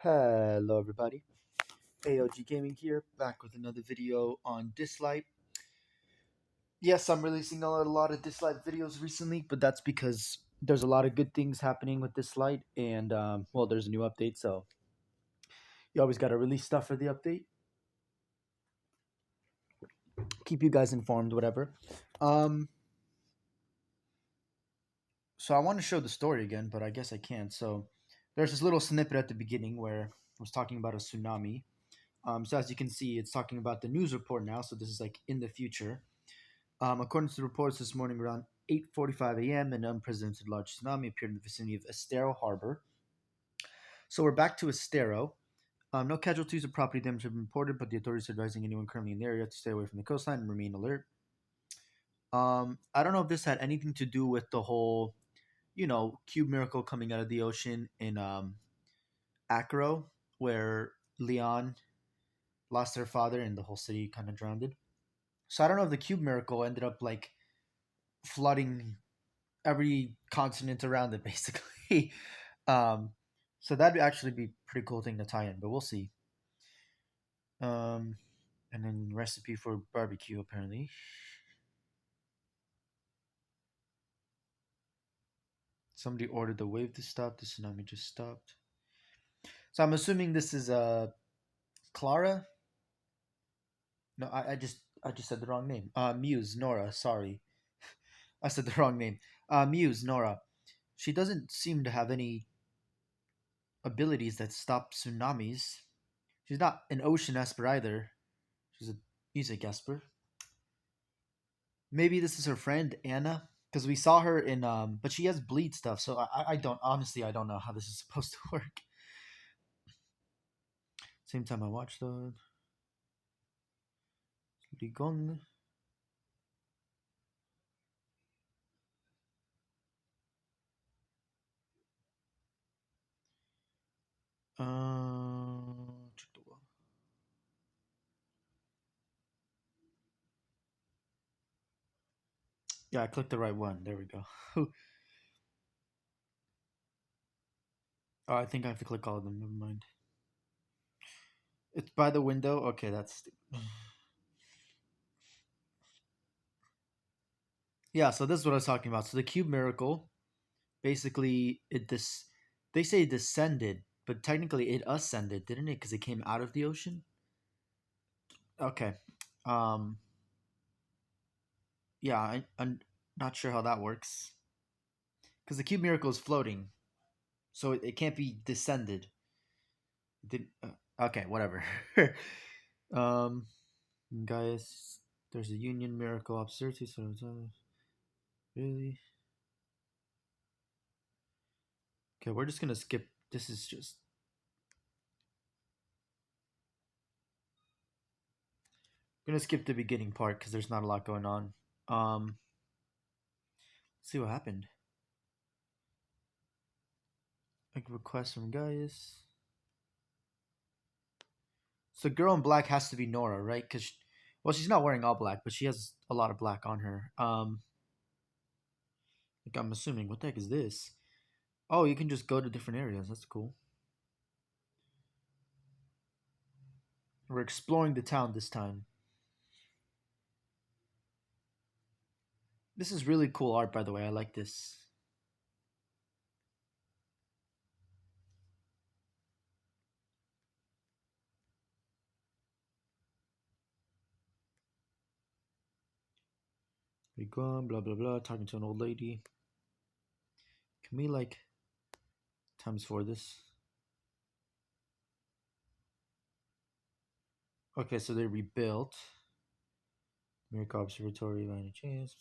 Hello everybody, AOG Gaming here, back with another video on Dislyte. Yes, I'm releasing a lot of Dislyte videos recently, but that's because there's a lot of good things happening with Dislyte, and well, there's a new update, so you always got to release stuff for the update. Keep you guys informed, whatever. Um, so I want to show the story again, but I guess I can't. So there's this little snippet at the beginning where I was talking about a tsunami. So as you can see, it's talking about the news report now. So this is like in the future. According to the reports this morning, around 8:45 a.m., an unprecedented large tsunami appeared in the vicinity of Estero Harbor. So we're back to Estero. No casualties or property damage have been reported, but the authorities are advising anyone currently in the area to stay away from the coastline and remain alert. I don't know if this had anything to do with the whole, cube miracle coming out of the ocean in Acro, where Leon lost their father and the whole city kind of drowned. So I don't know if the cube miracle ended up like flooding every continent around it, basically. um, so that'd actually be a pretty cool thing to tie in, but we'll see. Um, and then recipe for barbecue apparently. Somebody ordered the wave to stop. The tsunami just stopped. So I'm assuming this is Clara. No, I just said the wrong name. Muse Nora. Sorry, I said the wrong name. Muse Nora. She doesn't seem to have any abilities that stop tsunamis. She's not an ocean esper either. She's a music esper. Maybe this is her friend Anna, because we saw her in but she has bleed stuff, so I don't honestly I don't know how this is supposed to work. Same time I watched the Ligon. Check the wall. Yeah, I clicked the right one. There we go. Oh, I think I have to click all of them. Never mind. It's by the window. Okay, that's yeah. So this is what I was talking about. So the cube miracle, basically, they say it descended, but technically it ascended, didn't it? Because it came out of the ocean. Okay. Um. Yeah, I'm not sure how that works because the cube miracle is floating, so it can't be descended. Did okay, whatever. um, guys, there's a union miracle absurdity. So really okay. We're just gonna skip. This is just gonna skip the beginning part because there's not a lot going on. Let's see what happened. Like request from guys. So girl in black has to be Nora, right? Because well, she's not wearing all black, but she has a lot of black on her. Like I'm assuming, what the heck is this? Oh, you can just go to different areas. That's cool. We're exploring the town this time. This is really cool art, by the way. I like this. We go on, blah blah blah. Talking to an old lady. Can we like times for this? Okay, so they rebuilt. Miracle Observatory, by any chance?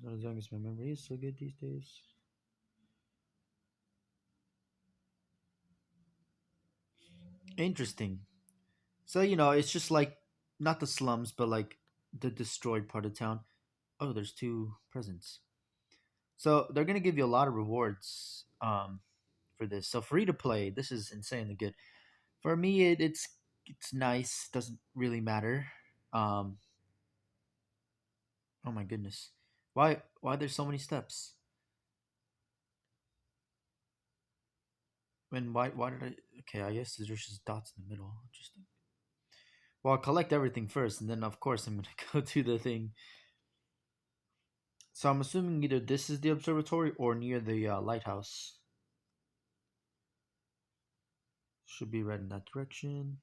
Not as young as my memory is so good these days. Interesting. So it's just like not the slums, but like the destroyed part of town. Oh, there's two presents. So they're gonna give you a lot of rewards for this. So free to play. This is insanely good. For me, it's nice. Doesn't really matter. Um, oh my goodness, why there's so many steps? And why did I? Okay, I guess there's just dots in the middle. Interesting. Well, I'll collect everything first, and then of course I'm gonna go to the thing. So I'm assuming either this is the observatory or near the lighthouse. Should be right in that direction.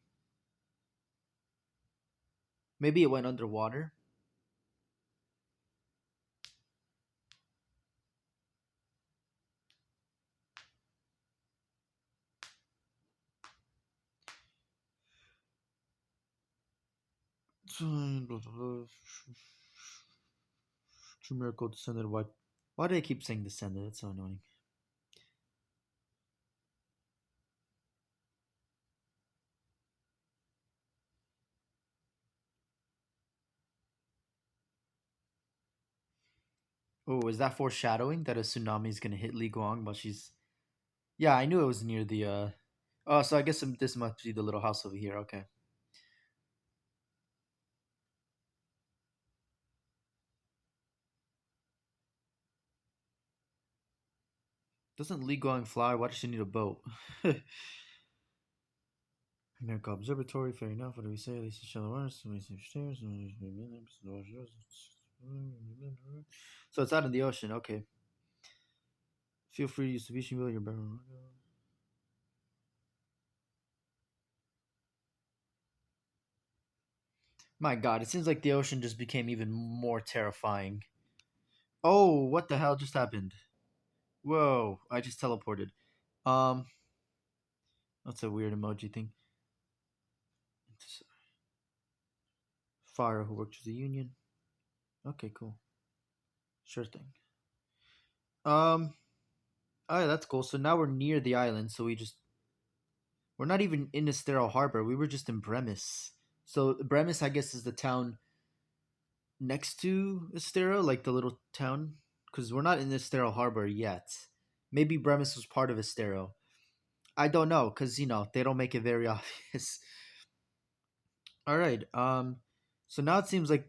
Maybe it went underwater. True miracle descended. Why do I keep saying descended? That's so annoying. Oh, is that foreshadowing that a tsunami is gonna hit Li Guang while she's? Yeah, I knew it was near the. Oh, so I guess this must be the little house over here. Okay. Doesn't Li Guang fly? Why does she need a boat? Miracle Observatory, fair enough. What do we say? At least it's shallow water, so many stairs. So it's out in the ocean. Okay. Feel free to use the fishing wheel. Your barrel. My God, it seems like the ocean just became even more terrifying. Oh, what the hell just happened? Whoa! I just teleported. Um, that's a weird emoji thing. Fire who worked for the union. Okay, cool. Sure thing. Um, alright, that's cool. So now we're near the island. So we're not even in Estero Harbor. We were just in Bremis. So Bremis, I guess, is the town next to Estero, like the little town, because we're not in Estero Harbor yet. Maybe Bremis was part of Estero. I don't know, because they don't make it very obvious. All right. So now it seems like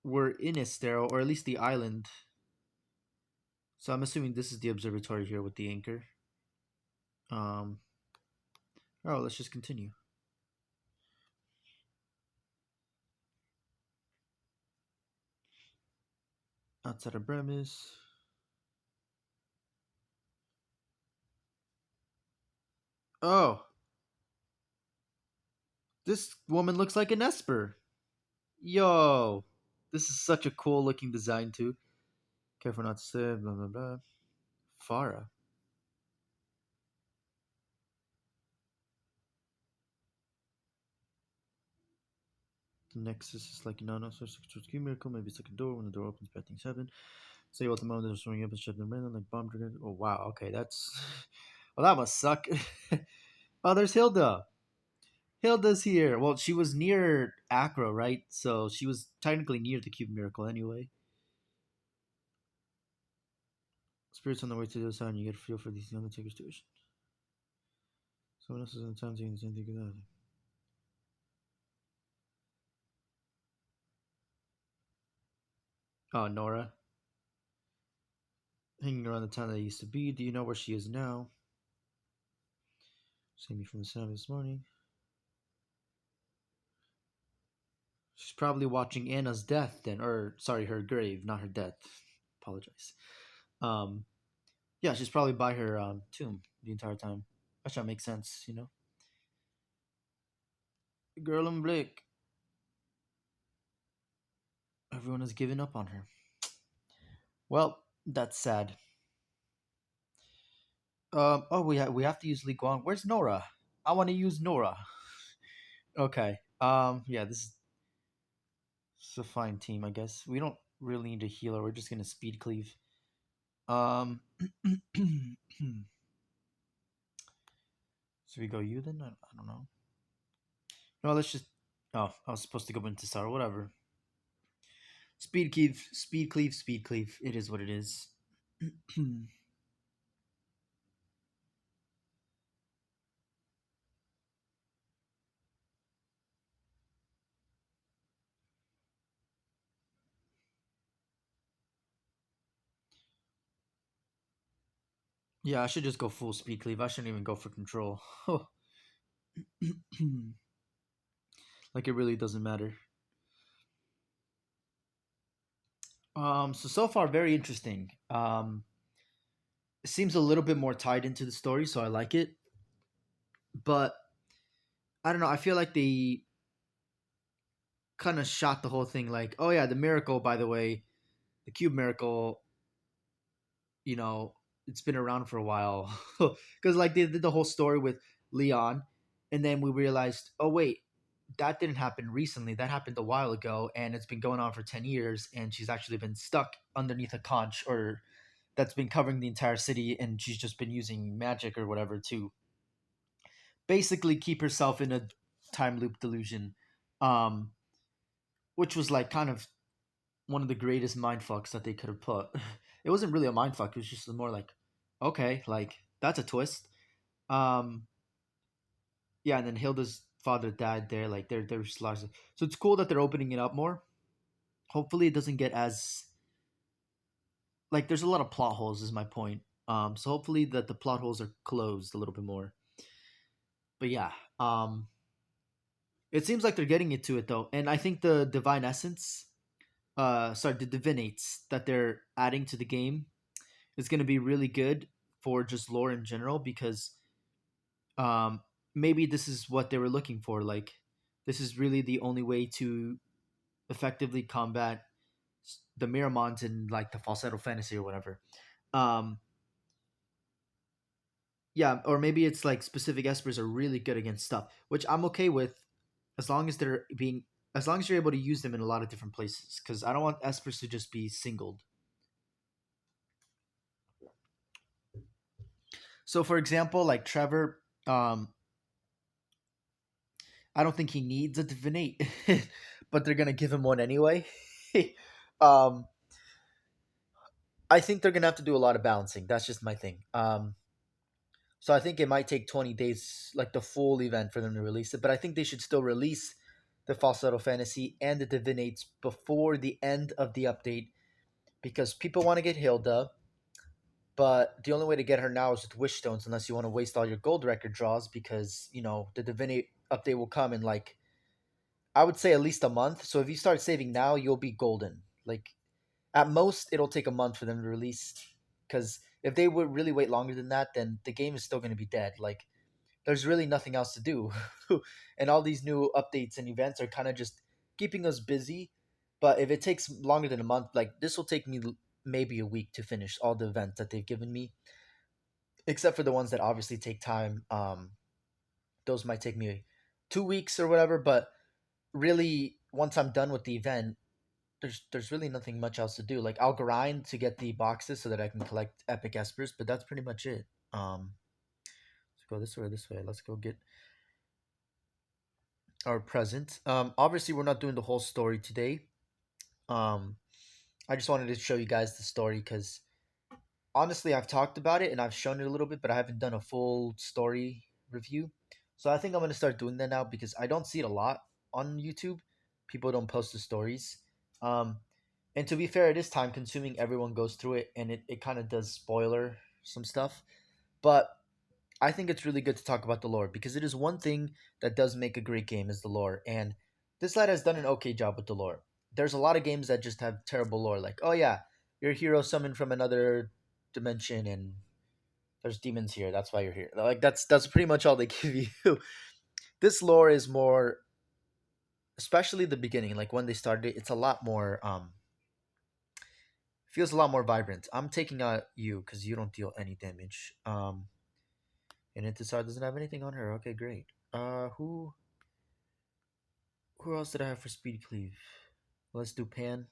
we're in Estero, or at least the island. So I'm assuming this is the observatory here with the anchor. Um. Oh, let's just continue. Outside of Bremis. Oh, this woman looks like an Esper. Yo, this is such a cool looking design too. Careful not to say blah blah blah. Farah. The Nexus is like no source of key miracle. Maybe it's like a door. When the door opens, bad things happen. Say what the moment they're swinging up and shut them random like bomb triggers. Oh wow, okay, that's well that must suck. Oh, there's Hilda. Hilda's here. Well, she was near Acro, right? So she was technically near the cube miracle anyway. Spirits on the way to the other side, and you get a feel for these undertakers too. Someone else is in the town saying the same thing as that. Oh, Norah. Hanging around the town that I used to be. Do you know where she is now? Saved me from the sound this morning. She's probably watching Anna's death then, or sorry, her grave, not her death. Apologize. Um, yeah, she's probably by her tomb the entire time. That should make sense. Girl in Blake. Everyone has given up on her. Well, that's sad. Oh, we have to use Lee Guang. Where's Nora? I want to use Nora. Okay. Yeah, this is a fine team, I guess. We don't really need a healer. We're just gonna speed cleave. Um, so we go you then? I don't know. No, let's just. Oh, I was supposed to go into Sar. Whatever. Speed cleave, speed cleave, speed cleave. It is what it is. Yeah, I should just go full speed cleave. I shouldn't even go for control. Like it really doesn't matter. So far very interesting. It seems a little bit more tied into the story, so I like it. But I don't know. I feel like they kind of shot the whole thing like, oh yeah, the miracle. By the way, the cube miracle. You know, it's been around for a while because like they did the whole story with Leon, and then we realized, oh wait, that didn't happen recently. That happened a while ago, and it's been going on for 10 years. And she's actually been stuck underneath a conch, or that's been covering the entire city, and she's just been using magic or whatever to basically keep herself in a time loop delusion, um, which was like kind of one of the greatest mind fucks that they could have put. It wasn't really a mind fuck. It was just more like, okay, like that's a twist. Um, yeah, and then Hilda's father died there. Like they're just largely, so it's cool that they're opening it up more. Hopefully, it doesn't get as like there's a lot of plot holes. Is my point. So hopefully that the plot holes are closed a little bit more. But yeah, it seems like they're getting into it though, and I think the divine essence, sorry, the divinates that they're adding to the game is going to be really good for just lore in general because um maybe this is what they were looking for. Like this is really the only way to effectively combat the Miramons and like the falsetto fantasy or whatever. um yeah, or maybe it's like specific espers are really good against stuff, which I'm okay with, as long as they're being, as long as you're able to use them in a lot of different places, because I don't want espers to just be singled. So for example, like Trevor, I don't think he needs a divinate, but they're gonna give him one anyway. um, I think they're gonna have to do a lot of balancing. That's just my thing. So I think it might take 20 days, like the full event, for them to release it. But I think they should still release the falsetto fantasy and the divinates before the end of the update, because people want to get Hilda, but the only way to get her now is with wish stones, unless you want to waste all your gold record draws, because the divinate update will come in like, I would say, at least a month. So if you start saving now, you'll be golden. Like at most, it'll take a month for them to release. Because if they would really wait longer than that, then the game is still going to be dead. Like there's really nothing else to do, and all these new updates and events are kind of just keeping us busy. But if it takes longer than a month, like this will take me maybe a week to finish all the events that they've given me, except for the ones that obviously take time. Those might take me 2 weeks or whatever. But really, once I'm done with the event, there's really nothing much else to do. Like I'll grind to get the boxes so that I can collect epic espers, but that's pretty much it. Let's go this way, this way. Let's go get our present. Obviously we're not doing the whole story today. Um, I just wanted to show you guys the story because honestly I've talked about it and I've shown it a little bit, but I haven't done a full story review. So I think I'm gonna start doing that now because I don't see it a lot on YouTube. People don't post the stories. Um, and to be fair, it is time consuming. Everyone goes through it, and it kind of does spoiler some stuff. But I think it's really good to talk about the lore because it is one thing that does make a great game is the lore. And this lad has done an okay job with the lore. There's a lot of games that just have terrible lore, like, oh yeah, your hero summoned from another dimension and there's demons here. That's why you're here. Like that's pretty much all they give you. This lore is more, especially the beginning, like when they started it, it's a lot more feels a lot more vibrant. I'm taking out you because you don't deal any damage. And Intisar doesn't have anything on her. Okay, great. Who else did I have for speed cleave? Let's do Pan,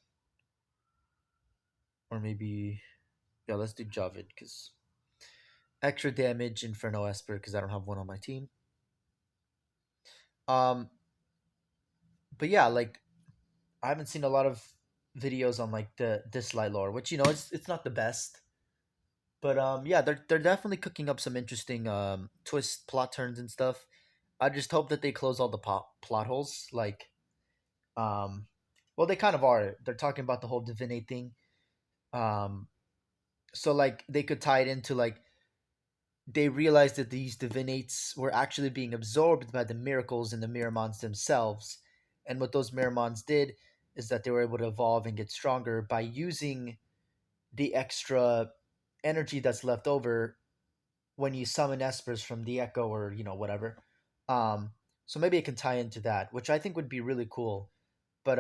or maybe yeah, let's do Javid because extra damage Inferno Esper because I don't have one on my team. Um, but yeah, like I haven't seen a lot of videos on like the Dislyte lore, which it's not the best, but yeah, they're definitely cooking up some interesting twist plot turns and stuff. I just hope that they close all the plot holes. Like well, they kind of are. They're talking about the whole divinate thing. Um, so like they could tie it into like they realized that these divinates were actually being absorbed by the miracles in the Miramons themselves. And what those Miramons did is that they were able to evolve and get stronger by using the extra energy that's left over when you summon espers from the echo or whatever. Um, so maybe it can tie into that, which I think would be really cool. But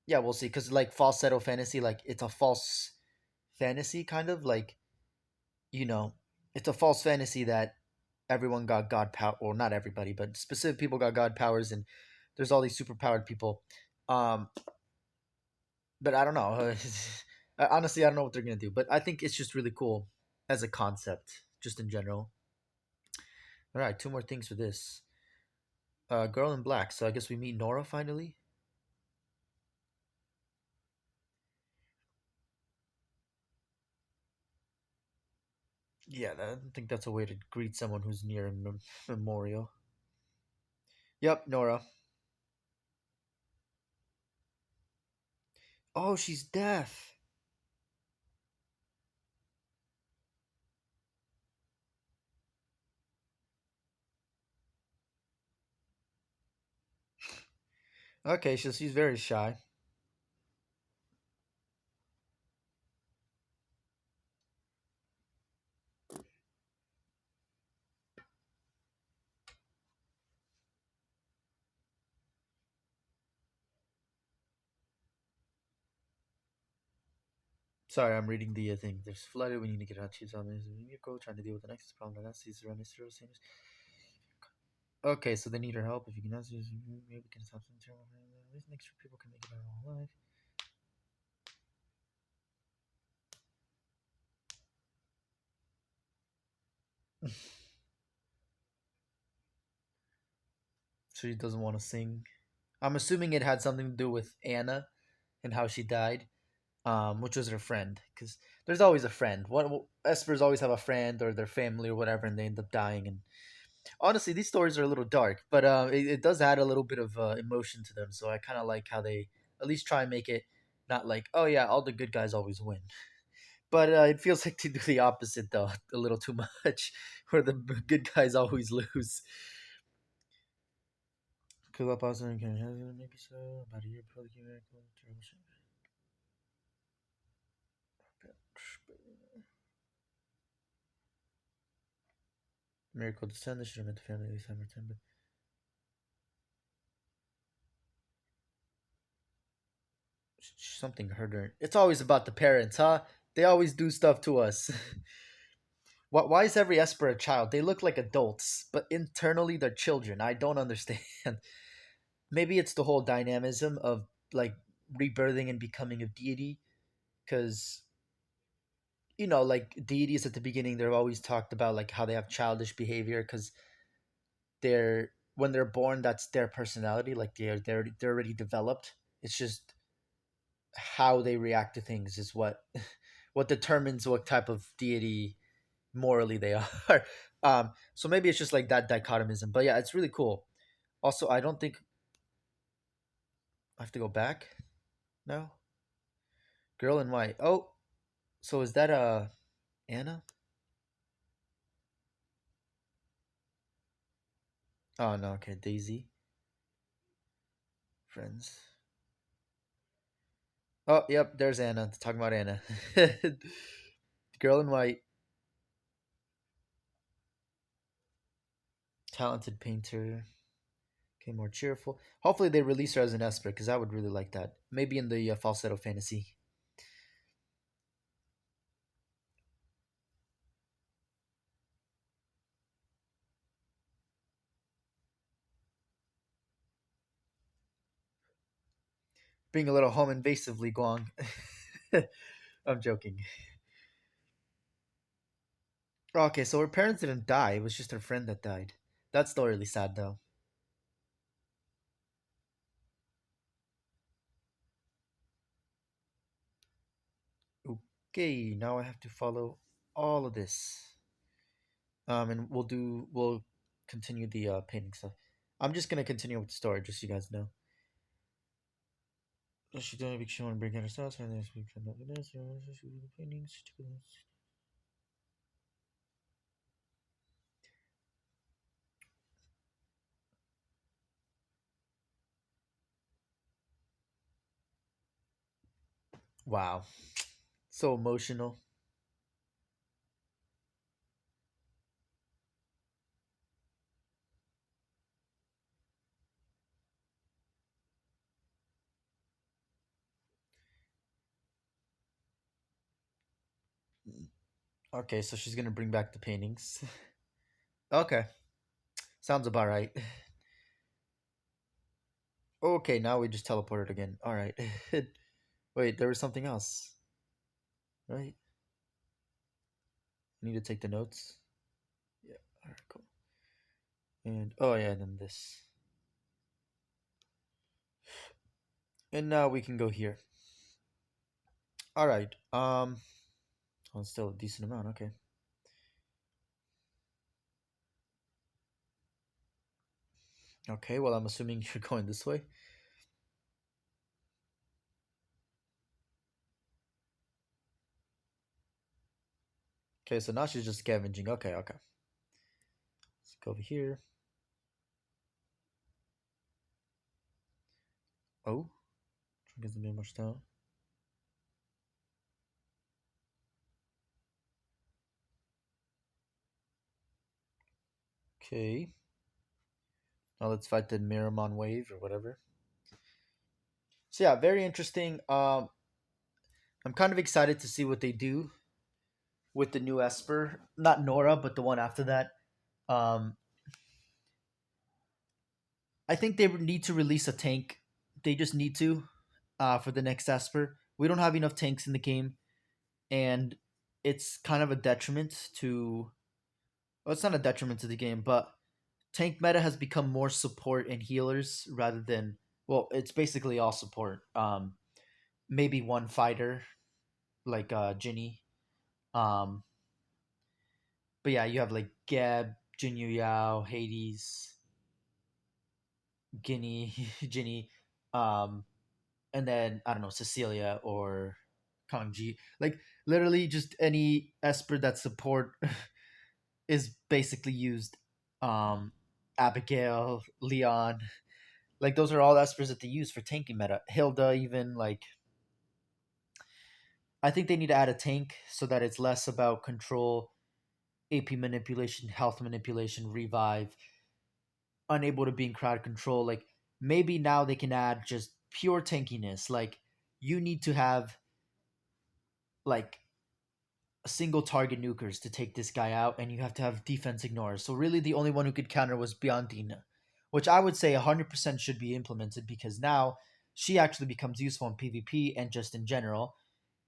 yeah, we'll see. Because like falsetto fantasy, like it's a false fantasy kind of like you know, it's a false fantasy that everyone got god power, or not everybody, but specific people got god powers, and there's all these super powered people. Um, but I don't know. Honestly, I don't know what they're gonna do, but I think it's just really cool as a concept, just in general. All right, two more things for this. Girl in Black. So I guess we meet Nora finally. Yeah, I don't think that's a way to greet someone who's near a memorial. Yep, Nora. Oh, she's deaf. Okay, so she's very shy. Sorry, I'm reading the thing. There's flooded. We need to get out. Choose on your go trying to deal with the next problem. That's these around this Okay, so they need her help. If you can ask, maybe we can stop some terrible. These next people can make it out alive. She doesn't want to sing. I'm assuming it had something to do with Anna and how she died, which was her friend. Because there's always a friend. What espers always have a friend or their family or whatever, and they end up dying. And honestly, these stories are a little dark, but it does add a little bit of emotion to them. So I kind of like how they at least try and make it not like, oh yeah, all the good guys always win. But it feels like they do the opposite though, a little too much, where the good guys always lose. Cool up also can maybe so about a year before the miracle. Miracle descended should have met the family at least time or time, but something hurt her. It's always about the parents, huh? They always do stuff to us. Why is every Esper a child? They look like adults, but internally they're children. I don't understand. Maybe it's the whole dynamism of like rebirthing and becoming a deity, because like deities at the beginning, they're always talked about like how they have childish behavior because they're when they're born, that's their personality. Like they're already developed. It's just how they react to things is what what determines what type of deity morally they are. So maybe it's just like that dichotomism. But yeah, it's really cool. Also, I don't think I have to go back now. Girl in white. Oh, so is that Anna? Oh no, okay, Daisy. Friends. Oh, yep, there's Anna. Talking about Anna. Girl in white, talented painter. Okay, more cheerful. Hopefully they release her as an Esper because I would really like that. Maybe in the falsetto fantasy. Being a little home invasively, Guang. I'm joking. Okay, so her parents didn't die. It was just her friend that died. That's still really sad, though. Okay, now I have to follow all of this. And we'll continue the painting stuff. I'm just gonna continue with the story, just so you guys know. She done a big show and bring her stars and this week paintings. Wow, so emotional. Okay, so she's gonna bring back the paintings. Okay, sounds about right. Okay, now we just teleported again. All right. Wait, there was something else, right? I need to take the notes. Yeah. All right. Cool. And oh yeah, and then this. And now we can go here. All right. Oh, still a decent amount. Okay. Okay. Well, I'm assuming you're going this way. Okay. So now she's just scavenging. Okay. Okay. Let's go over here. Oh, doesn't make much down. Okay. Now let's fight the Miramon wave or whatever. So yeah, very interesting. I'm kind of excited to see what they do with the new Esper. Not Nora, but the one after that. Um, I think they need to release a tank. They just need to for the next Esper. We don't have enough tanks in the game, and it's kind of a detriment to. Well, it's not a detriment to the game, but tank meta has become more support and healers rather than. Well, it's basically all support. Maybe one fighter like Ginny. Um, but yeah, you have like Geb, Jinyu Yao, Hades, Guinea, Ginny, um, and then I don't know Cecilia or Kangji. Like literally, just any Esper that support is basically used. Um, Abigail, Leon, like those are all Espers that they use for tanking meta. Hilda, even like I think they need to add a tank so that it's less about control, AP manipulation, health manipulation, revive, unable to be in crowd control. Like maybe now they can add just pure tankiness. Like you need to have like a single target nukers to take this guy out, and you have to have defense ignores. So really, the only one who could counter was Biondina, which I would say 100% should be implemented because now she actually becomes useful in PvP and just in general.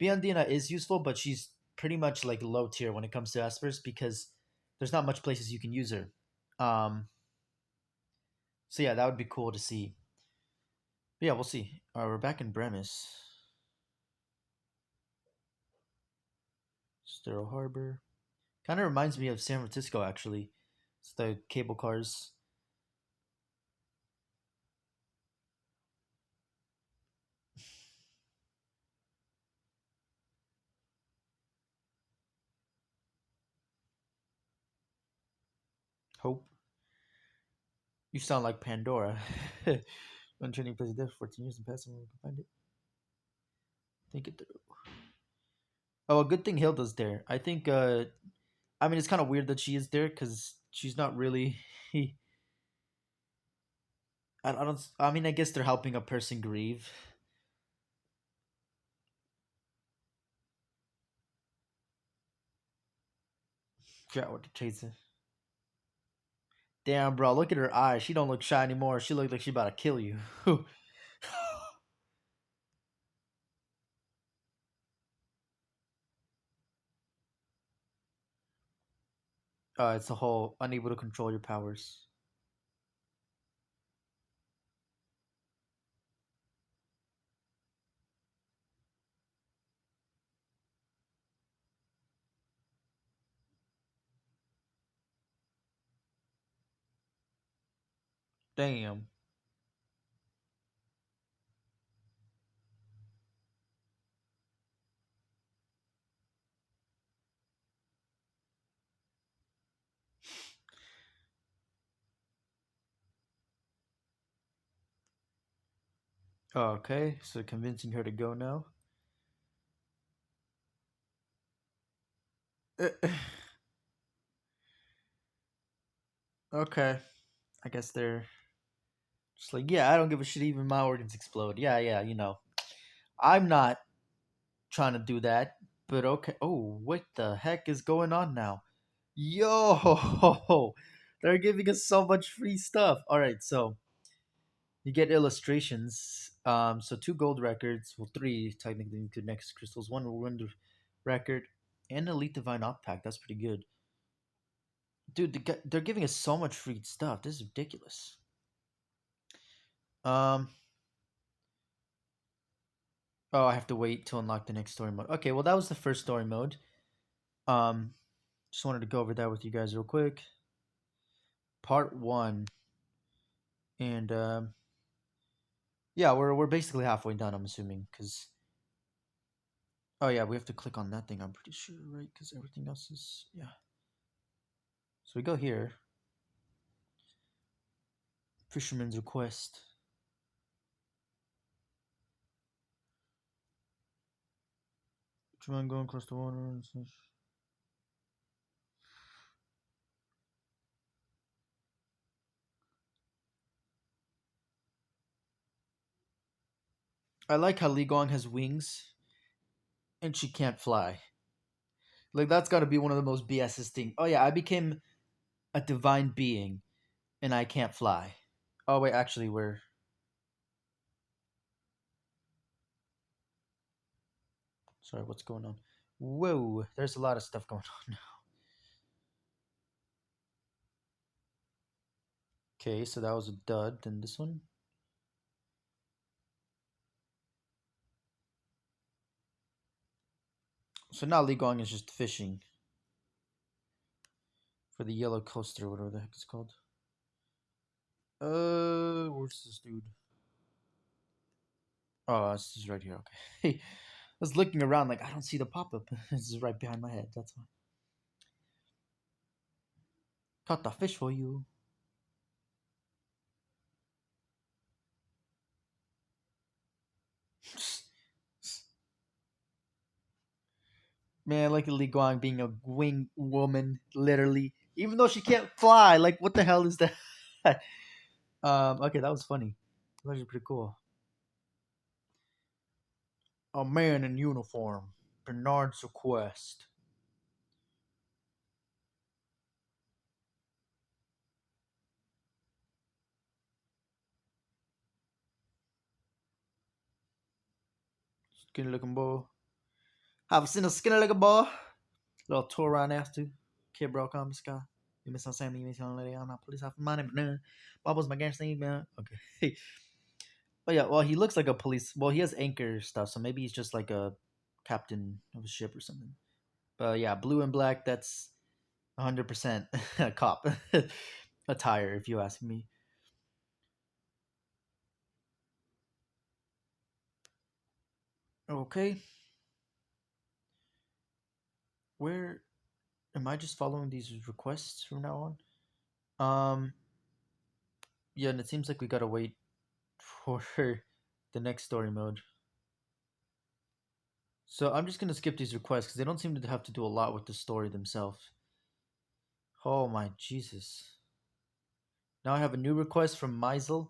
Biondina is useful, but she's pretty much like low tier when it comes to espers because there's not much places you can use her. Um, so yeah, that would be cool to see. But yeah, we'll see. We're back in Bremis, Sterile Harbor. Kind of reminds me of San Francisco actually. It's the cable cars. Hope. You sound like Pandora. When training plays death for 14 years and past, someone can find it. Think it through. Oh, a good thing Hilda's there. I think. I mean, it's kind of weird that she is there because she's not really. I don't. I mean, I guess they're helping a person grieve. Yeah, what to chase it. Damn, bro, look at her eyes. She don't look shy anymore. She look like she about to kill you. It's the whole unable to control your powers. Damn. Okay, so convincing her to go now. Uh, okay, I guess they're just like, yeah, I don't give a shit. Even my organs explode. Yeah, yeah, I'm not trying to do that. But okay. Oh, what the heck is going on now? Yo, they're giving us so much free stuff. All right, so you get illustrations. So two gold records, well, three technically include Nexus crystals, one wonder record, and Elite Divine Op Pack. That's pretty good, dude. They're giving us so much free stuff. This is ridiculous. Um. Oh, I have to wait to unlock the next story mode. Okay, well that was the first story mode. Um, just wanted to go over that with you guys real quick. Part one, and yeah, we're basically halfway done. I'm assuming because oh yeah, we have to click on that thing. I'm pretty sure, right? Because everything else is yeah. So we go here. Fisherman's request. Try and go across the water and such. I like how Li Guang has wings and she can't fly. Like that's got to be one of the most BS's thing. Oh yeah, I became a divine being and I can't fly. Oh wait, actually we're sorry. What's going on? Whoa, there's a lot of stuff going on now. Okay, so that was a dud. Then this one. So now Li Guang is just fishing for the yellow coaster, whatever the heck it's called. Where's this dude? Oh, this is right here. Okay. I was looking around like I don't see the pop up. This is right behind my head. That's why. Caught the fish for you. Man, look at Li Guang being a wing woman, literally. Even though she can't fly, like what the hell is that? Okay, that was funny. That was pretty cool. A man in uniform. Bernard's request. Skinny looking boy. Have you seen a skinny looking boy? Little tour around after. Kid broke on the sky. You miss on Sammy, you miss on lady. I'm not police officer. My name is none. Bubbles my gas thing, man. Okay. Oh yeah, well he looks like a police. Well, he has anchor stuff, so maybe he's just like a captain of a ship or something. But yeah, blue and black. That's 100% a cop attire, if you ask me. Okay, where am I just following these requests from now on? Yeah, and it seems like we gotta wait for the next story mode. So I'm just gonna skip these requests because they don't seem to have to do a lot with the story themselves. Oh my Jesus! Now I have a new request from Meisel.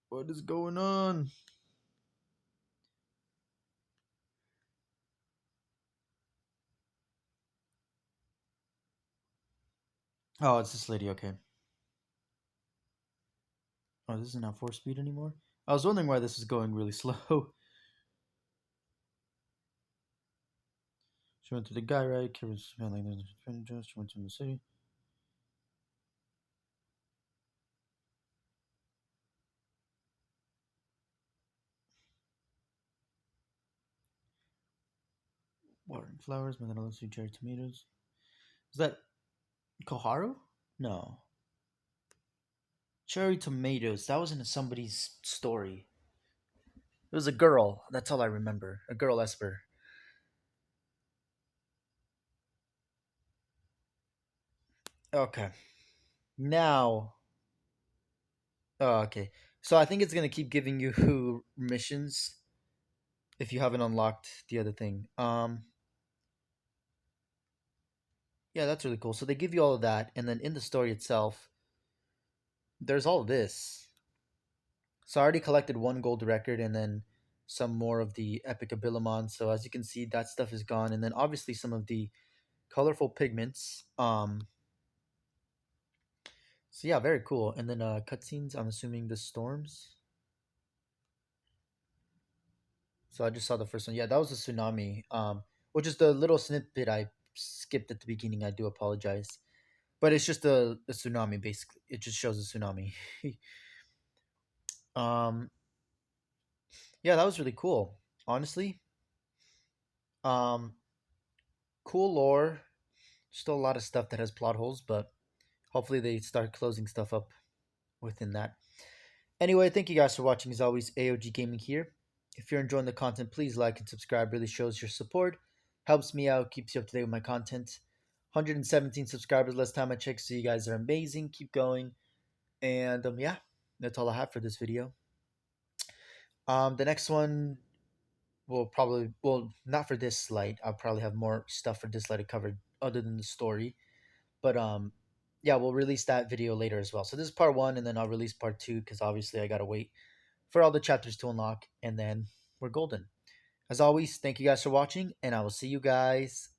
What is going on? Oh, it's this lady. Okay. Oh, this is not 4 speed anymore. I was wondering why this is going really slow. She went to the guy right. Kira's handling the She went to the city. Watering flowers, Magnolia sweet cherry tomatoes. Is that Koharu? No. Cherry tomatoes. That was in somebody's story. It was a girl. That's all I remember. A girl Esper. Okay. Now. Oh, okay. So I think it's gonna keep giving you missions. if you haven't unlocked the other thing. Yeah, that's really cool. So they give you all of that, and then in the story itself, there's all of this. So I already collected one gold record, and then some more of the epic abilimon. So as you can see, that stuff is gone, and then obviously some of the colorful pigments. So yeah, very cool. And then cutscenes. I'm assuming the storms. So I just saw the first one. Yeah, that was a tsunami. Which is the little snippet I skipped at the beginning. I do apologize, but it's just a tsunami. Basically, it just shows a tsunami. um, yeah, that was really cool. Honestly, um, cool lore. Still a lot of stuff that has plot holes, but hopefully they start closing stuff up within that. Anyway, thank you guys for watching. As always, AOG Gaming here. If you're enjoying the content, please like and subscribe. Really shows your support, helps me out, keeps you up to date with my content. 117 subscribers last time I checked, so you guys are amazing. Keep going, and yeah, that's all I have for this video. The next one will probably, well, not for Dislyte. I'll probably have more stuff for Dislyte to cover other than the story. But yeah, we'll release that video later as well. So this is part one, and then I'll release part two because obviously I gotta wait for all the chapters to unlock, and then we're golden. As always, thank you guys for watching, and I will see you guys